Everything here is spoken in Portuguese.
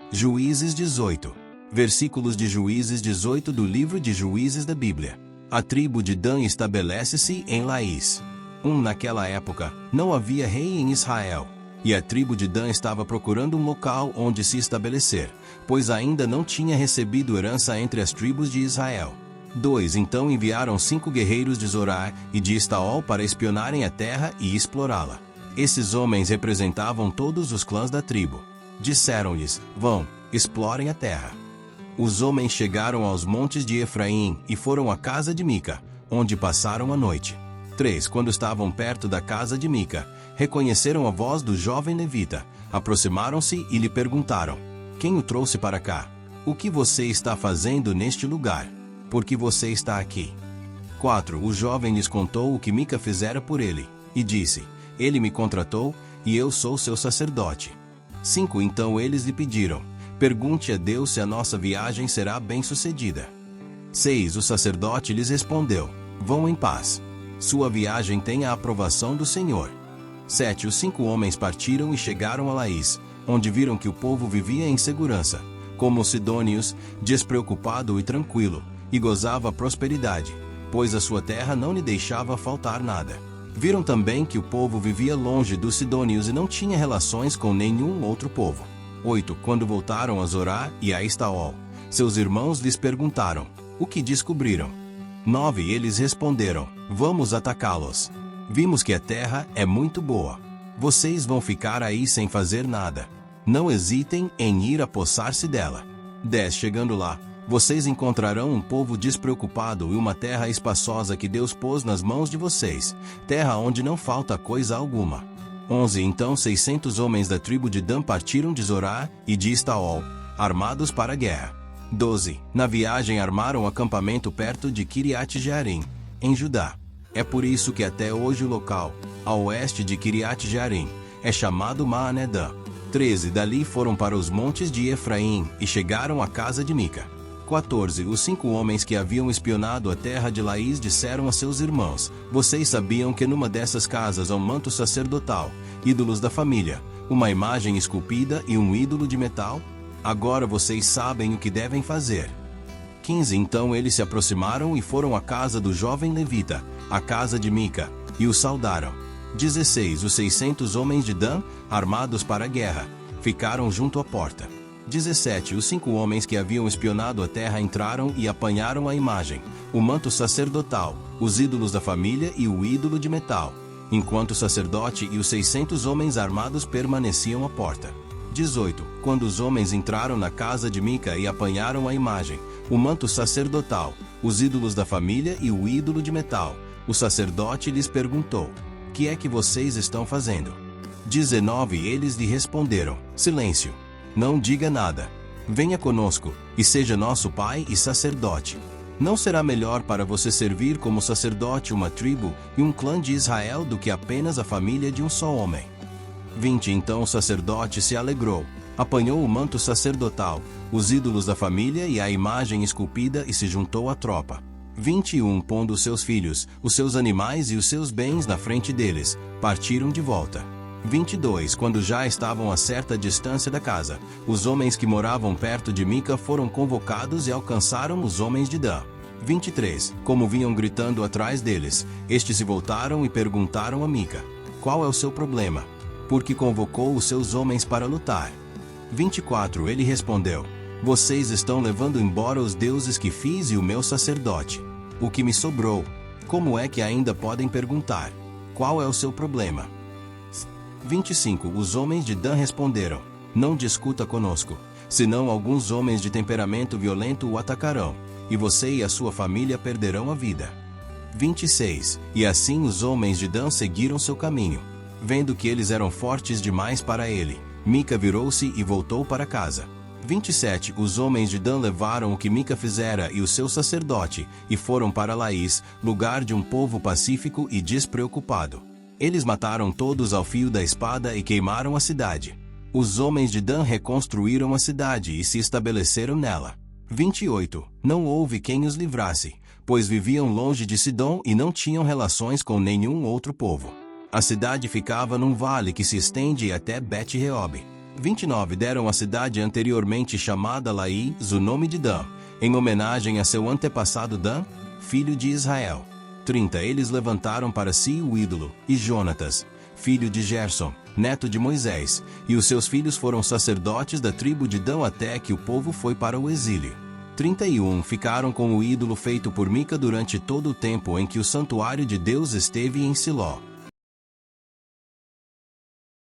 Juízes 18. Versículos de Juízes 18 do livro de Juízes da Bíblia. A tribo de Dan estabelece-se em Laís. Naquela época, não havia rei em Israel, e a tribo de Dan estava procurando um local onde se estabelecer, pois ainda não tinha recebido herança entre as tribos de Israel. 2. Então enviaram 5 guerreiros de Zorá e de Estaol para espionarem a terra e explorá-la. Esses homens representavam todos os clãs da tribo. Disseram-lhes: vão, explorem a terra. Os homens chegaram aos montes de Efraim e foram à casa de Mica, onde passaram a noite. 3. Quando estavam perto da casa de Mica, reconheceram a voz do jovem levita, aproximaram-se e lhe perguntaram: quem o trouxe para cá? O que você está fazendo neste lugar? Por que você está aqui? 4. O jovem lhes contou o que Mica fizera por ele, e disse: ele me contratou, e eu sou seu sacerdote. 5. Então eles lhe pediram: pergunte a Deus se a nossa viagem será bem-sucedida. 6. O sacerdote lhes respondeu: vão em paz. Sua viagem tem a aprovação do Senhor. 7. Os 5 homens partiram e chegaram a Laís, onde viram que o povo vivia em segurança, como os sidônios, despreocupado e tranquilo, e gozava prosperidade, pois a sua terra não lhe deixava faltar nada. Viram também que o povo vivia longe dos sidônios e não tinha relações com nenhum outro povo. 8. Quando voltaram a Zorá e a Estaol, seus irmãos lhes perguntaram: o que descobriram? 9. Eles responderam: vamos atacá-los. Vimos que a terra é muito boa. Vocês vão ficar aí sem fazer nada. Não hesitem em ir apossar-se dela. 10. Chegando lá, vocês encontrarão um povo despreocupado e uma terra espaçosa que Deus pôs nas mãos de vocês, terra onde não falta coisa alguma. 11. Então 600 homens da tribo de Dan partiram de Zorá e de Estaol, armados para a guerra. 12. Na viagem armaram acampamento perto de Kiriat-Jearim, em Judá. É por isso que até hoje o local, a oeste de Kiriat-Jearim, é chamado Maanedã. 13. Dali foram para os montes de Efraim e chegaram à casa de Mica. 14. Os 5 homens que haviam espionado a terra de Laís disseram a seus irmãos: vocês sabiam que numa dessas casas há um manto sacerdotal, ídolos da família, uma imagem esculpida e um ídolo de metal? Agora vocês sabem o que devem fazer. 15. Então eles se aproximaram e foram à casa do jovem levita, à casa de Mica, e o saudaram. 16. Os 600 homens de Dan, armados para a guerra, ficaram junto à porta. 17. Os 5 homens que haviam espionado a terra entraram e apanharam a imagem, o manto sacerdotal, os ídolos da família e o ídolo de metal, enquanto o sacerdote e os 600 homens armados permaneciam à porta. 18. Quando os homens entraram na casa de Mica e apanharam a imagem, o manto sacerdotal, os ídolos da família e o ídolo de metal, o sacerdote lhes perguntou: que é que vocês estão fazendo? 19. Eles lhe responderam: silêncio. Não diga nada. Venha conosco, e seja nosso pai e sacerdote. Não será melhor para você servir como sacerdote uma tribo e um clã de Israel do que apenas a família de um só homem? 20. Então o sacerdote se alegrou, apanhou o manto sacerdotal, os ídolos da família e a imagem esculpida e se juntou à tropa. 21. Pondo os seus filhos, os seus animais e os seus bens na frente deles, partiram de volta. 22. Quando já estavam a certa distância da casa, os homens que moravam perto de Mica foram convocados e alcançaram os homens de Dan. 23. Como vinham gritando atrás deles, estes se voltaram e perguntaram a Mica: qual é o seu problema? Por que convocou os seus homens para lutar? 24. Ele respondeu: vocês estão levando embora os deuses que fiz e o meu sacerdote. O que me sobrou? Como é que ainda podem perguntar? Qual é o seu problema? 25. Os homens de Dan responderam: não discuta conosco, senão alguns homens de temperamento violento o atacarão, e você e a sua família perderão a vida. 26. E assim os homens de Dan seguiram seu caminho. Vendo que eles eram fortes demais para ele, Mica virou-se e voltou para casa. 27. Os homens de Dan levaram o que Mica fizera e o seu sacerdote, e foram para Laís, lugar de um povo pacífico e despreocupado. Eles mataram todos ao fio da espada e queimaram a cidade. Os homens de Dan reconstruíram a cidade e se estabeleceram nela. 28. Não houve quem os livrasse, pois viviam longe de Sidom e não tinham relações com nenhum outro povo. A cidade ficava num vale que se estende até Bet-Reob. 29 Deram à cidade anteriormente chamada Laís o nome de Dan, em homenagem a seu antepassado Dan, filho de Israel. 30 Eles levantaram para si o ídolo, e Jonatas, filho de Gerson, neto de Moisés, e os seus filhos foram sacerdotes da tribo de Dan até que o povo foi para o exílio. 31 Ficaram com o ídolo feito por Mica durante todo o tempo em que o santuário de Deus esteve em Siló.